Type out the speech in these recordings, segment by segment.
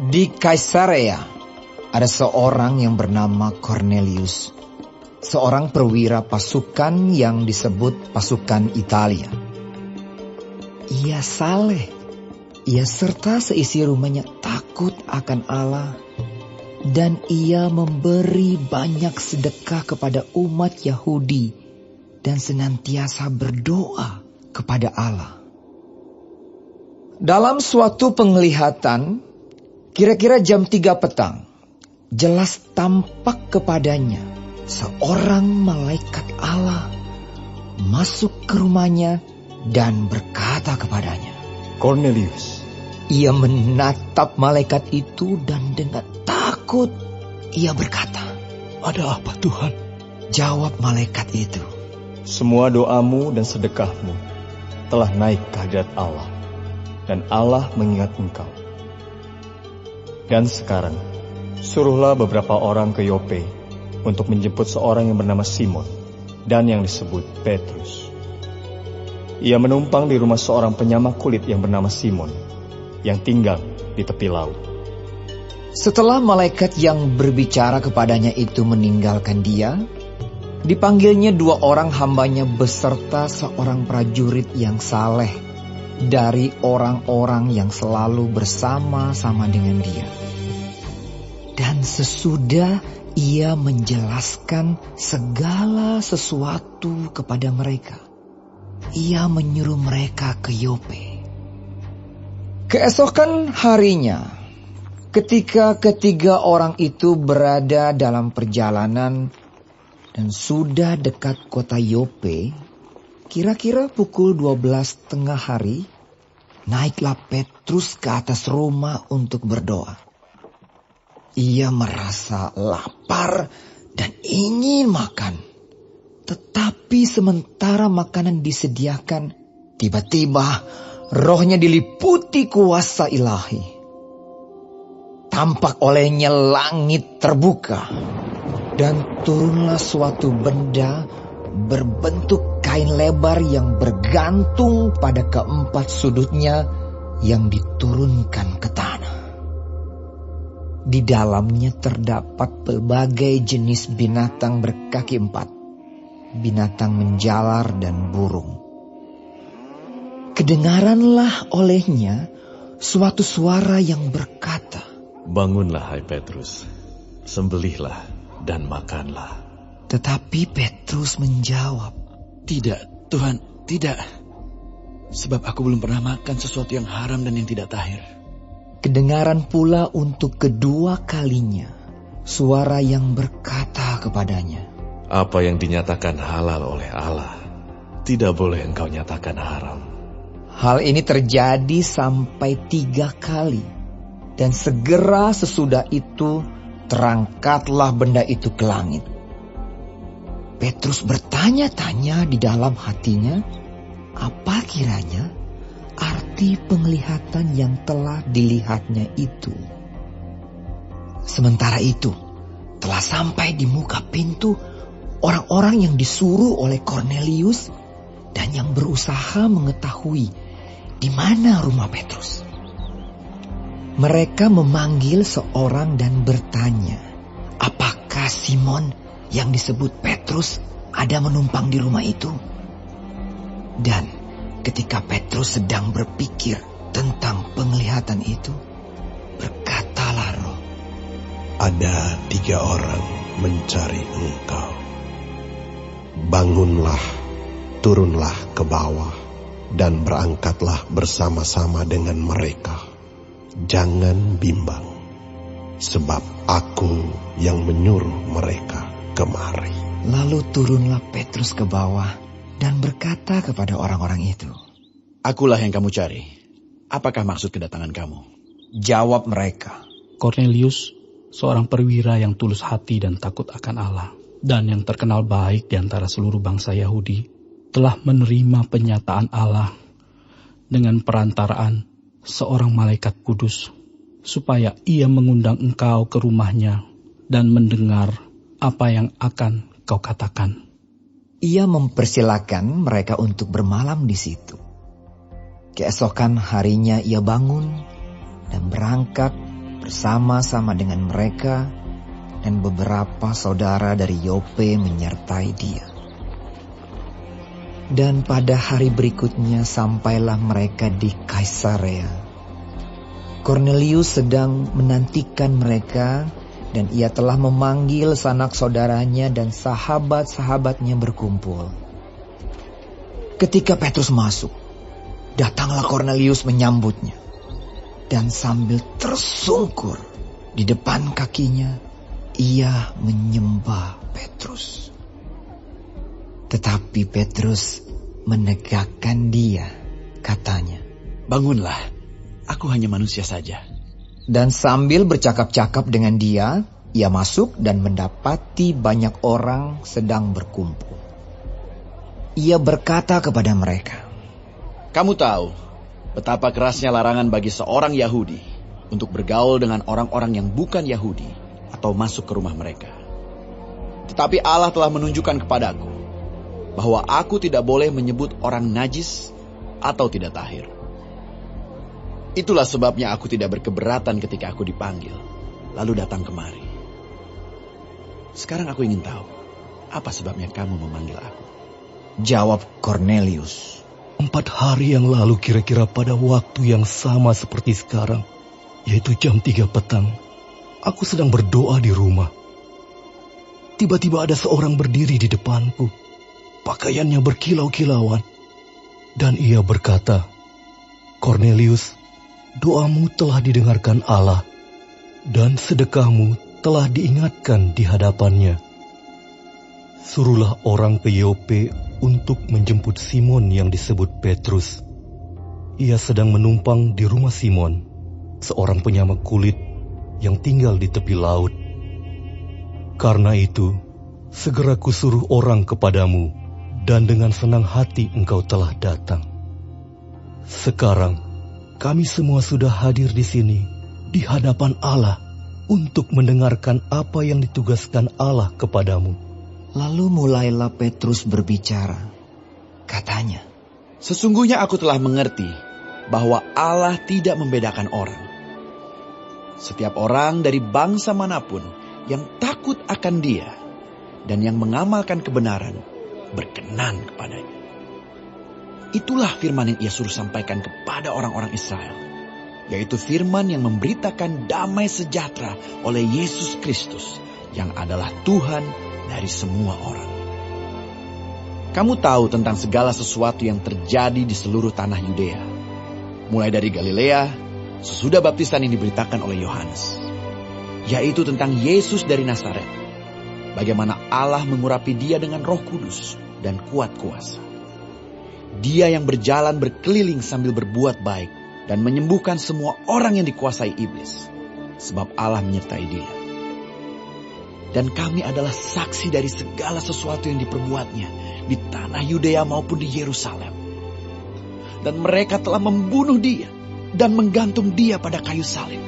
Di Kaisarea ada seorang yang bernama Cornelius, seorang perwira pasukan yang disebut pasukan Italia. Ia saleh, ia serta seisi rumahnya takut akan Allah, dan ia memberi banyak sedekah kepada umat Yahudi dan senantiasa berdoa kepada Allah. Dalam suatu penglihatan, kira-kira jam 3 petang, jelas tampak kepadanya seorang malaikat Allah masuk ke rumahnya dan berkata kepadanya, Cornelius. Ia menatap malaikat itu dan dengan takut ia berkata, Ada apa Tuhan? Jawab malaikat itu, Semua doamu dan sedekahmu telah naik ke hadirat Allah, dan Allah mengingat engkau. Dan sekarang, suruhlah beberapa orang ke Yope untuk menjemput seorang yang bernama Simon dan yang disebut Petrus. Ia menumpang di rumah seorang penyamak kulit yang bernama Simon, yang tinggal di tepi laut. Setelah malaikat yang berbicara kepadanya itu meninggalkan dia, dipanggilnya 2 orang hambanya beserta seorang prajurit yang saleh dari orang-orang yang selalu bersama-sama dengan dia. Dan sesudah ia menjelaskan segala sesuatu kepada mereka, ia menyuruh mereka ke Yope. Keesokan harinya, ketika ketiga orang itu berada dalam perjalanan dan sudah dekat kota Yope, kira-kira pukul 12 tengah hari, naiklah Petrus ke atas rumah untuk berdoa. Ia merasa lapar dan ingin makan. Tetapi sementara makanan disediakan, tiba-tiba rohnya diliputi kuasa ilahi. Tampak olehnya langit terbuka, dan turunlah suatu benda berbentuk kain lebar yang bergantung pada keempat sudutnya yang diturunkan ke tanah. Di dalamnya terdapat berbagai jenis binatang berkaki 4, binatang menjalar dan burung. Kedengaranlah olehnya suatu suara yang berkata, Bangunlah hai Petrus, sembelihlah dan makanlah. Tetapi Petrus menjawab, Tidak, Tuhan, tidak. Sebab aku belum pernah makan sesuatu yang haram dan yang tidak tahir. Kedengaran pula untuk kedua kalinya suara yang berkata kepadanya, Apa yang dinyatakan halal oleh Allah, tidak boleh engkau nyatakan haram. Hal ini terjadi sampai 3 kali, dan segera sesudah itu terangkatlah benda itu ke langit. Petrus bertanya-tanya di dalam hatinya, apa kiranya arti penglihatan yang telah dilihatnya itu. Sementara itu, telah sampai di muka pintu orang-orang yang disuruh oleh Cornelius dan yang berusaha mengetahui di mana rumah Petrus. Mereka memanggil seorang dan bertanya, apakah Simon yang disebut Petrus ada menumpang di rumah itu? Dan ketika Petrus sedang berpikir tentang penglihatan itu, berkatalah roh, Ada 3 orang mencari engkau. Bangunlah, turunlah ke bawah, dan berangkatlah bersama-sama dengan mereka. Jangan bimbang, sebab aku yang menyuruh mereka kemari. Lalu turunlah Petrus ke bawah dan berkata kepada orang-orang itu, Akulah yang kamu cari. Apakah maksud kedatangan kamu? Jawab mereka, Cornelius, seorang perwira yang tulus hati dan takut akan Allah, dan yang terkenal baik di antara seluruh bangsa Yahudi, telah menerima penyataan Allah dengan perantaraan seorang malaikat kudus, supaya ia mengundang engkau ke rumahnya dan mendengar apa yang akan kau katakan. Ia mempersilakan mereka untuk bermalam di situ. Keesokan harinya ia bangun dan berangkat bersama-sama dengan mereka, dan beberapa saudara dari Yope menyertai dia. Dan pada hari berikutnya sampailah mereka di Kaisarea. Kornelius sedang menantikan mereka, dan ia telah memanggil sanak saudaranya dan sahabat-sahabatnya berkumpul. Ketika Petrus masuk, datanglah Kornelius menyambutnya. Dan sambil tersungkur di depan kakinya, ia menyembah Petrus. Tetapi Petrus menegakkan dia, katanya, "Bangunlah, aku hanya manusia saja." Dan sambil bercakap-cakap dengan dia, ia masuk dan mendapati banyak orang sedang berkumpul. Ia berkata kepada mereka, "Kamu tahu betapa kerasnya larangan bagi seorang Yahudi untuk bergaul dengan orang-orang yang bukan Yahudi atau masuk ke rumah mereka. Tetapi Allah telah menunjukkan kepadaku bahwa aku tidak boleh menyebut orang najis atau tidak tahir. Itulah sebabnya aku tidak berkeberatan ketika aku dipanggil, lalu datang kemari. Sekarang aku ingin tahu, apa sebabnya kamu memanggil aku?" Jawab Kornelius, 4 hari yang lalu kira-kira pada waktu yang sama seperti sekarang, yaitu jam 3 petang, aku sedang berdoa di rumah. Tiba-tiba ada seorang berdiri di depanku, pakaiannya berkilau-kilauan, dan ia berkata, "Kornelius, doamu telah didengarkan Allah, dan sedekahmu telah diingatkan di hadapannya. Suruhlah orang ke Yope untuk menjemput Simon yang disebut Petrus. Ia sedang menumpang di rumah Simon, seorang penyamak kulit yang tinggal di tepi laut. Karena itu, segera kusuruh orang kepadamu, dan dengan senang hati engkau telah datang. Sekarang, kami semua sudah hadir di sini, di hadapan Allah, untuk mendengarkan apa yang ditugaskan Allah kepadamu." Lalu mulailah Petrus berbicara. Katanya, "Sesungguhnya aku telah mengerti bahwa Allah tidak membedakan orang. Setiap orang dari bangsa manapun yang takut akan Dia dan yang mengamalkan kebenaran berkenan kepadanya. Itulah firman yang Ia suruh sampaikan kepada orang-orang Israel, yaitu firman yang memberitakan damai sejahtera oleh Yesus Kristus yang adalah Tuhan dari semua orang. Kamu tahu tentang segala sesuatu yang terjadi di seluruh tanah Yudea, mulai dari Galilea sesudah baptisan yang diberitakan oleh Yohanes, yaitu tentang Yesus dari Nazaret, bagaimana Allah mengurapi Dia dengan Roh Kudus dan kuat kuasa. Dia yang berjalan berkeliling sambil berbuat baik dan menyembuhkan semua orang yang dikuasai iblis, sebab Allah menyertai Dia. Dan kami adalah saksi dari segala sesuatu yang diperbuatnya di tanah Yudea maupun di Yerusalem. Dan mereka telah membunuh Dia dan menggantung Dia pada kayu salib.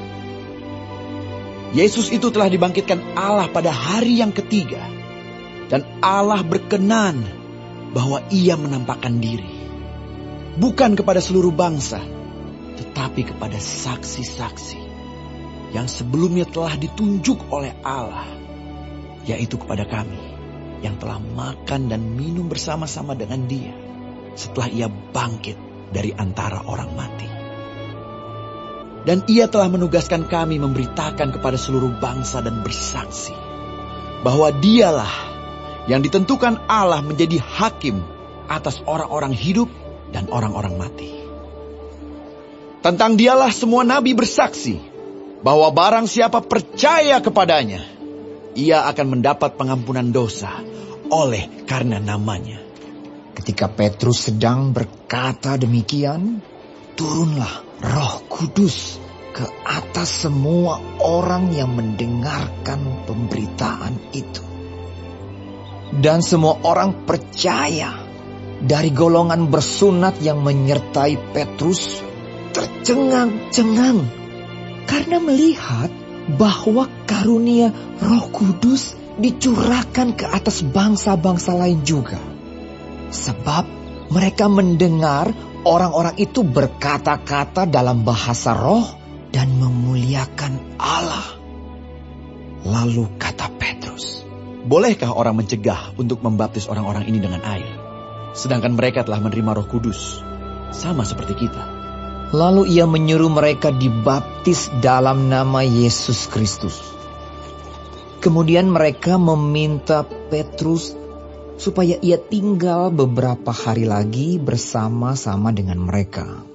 Yesus itu telah dibangkitkan Allah pada hari yang ketiga, dan Allah berkenan bahwa Ia menampakkan diri, bukan kepada seluruh bangsa, tetapi kepada saksi-saksi yang sebelumnya telah ditunjuk oleh Allah, yaitu kepada kami yang telah makan dan minum bersama-sama dengan Dia setelah Ia bangkit dari antara orang mati. Dan Ia telah menugaskan kami memberitakan kepada seluruh bangsa dan bersaksi bahwa Dialah yang ditentukan Allah menjadi hakim atas orang-orang hidup dan orang-orang mati. Tentang Dialah semua nabi bersaksi bahwa barang siapa percaya kepadanya, ia akan mendapat pengampunan dosa oleh karena namanya. ketika Petrus sedang berkata demikian, turunlah Roh Kudus ke atas semua orang yang mendengarkan pemberitaan itu. Dan semua orang percaya. Dari golongan bersunat yang menyertai Petrus tercengang-cengang karena melihat bahwa karunia Roh Kudus dicurahkan ke atas bangsa-bangsa lain juga. Sebab mereka mendengar orang-orang itu berkata-kata dalam bahasa roh dan memuliakan Allah. Lalu kata Petrus, Bolehkah orang mencegah untuk membaptis orang-orang ini dengan air? Sedangkan mereka telah menerima Roh Kudus, sama seperti kita. lalu ia menyuruh mereka dibaptis dalam nama Yesus Kristus. Kemudian mereka meminta Petrus supaya ia tinggal beberapa hari lagi bersama-sama dengan mereka.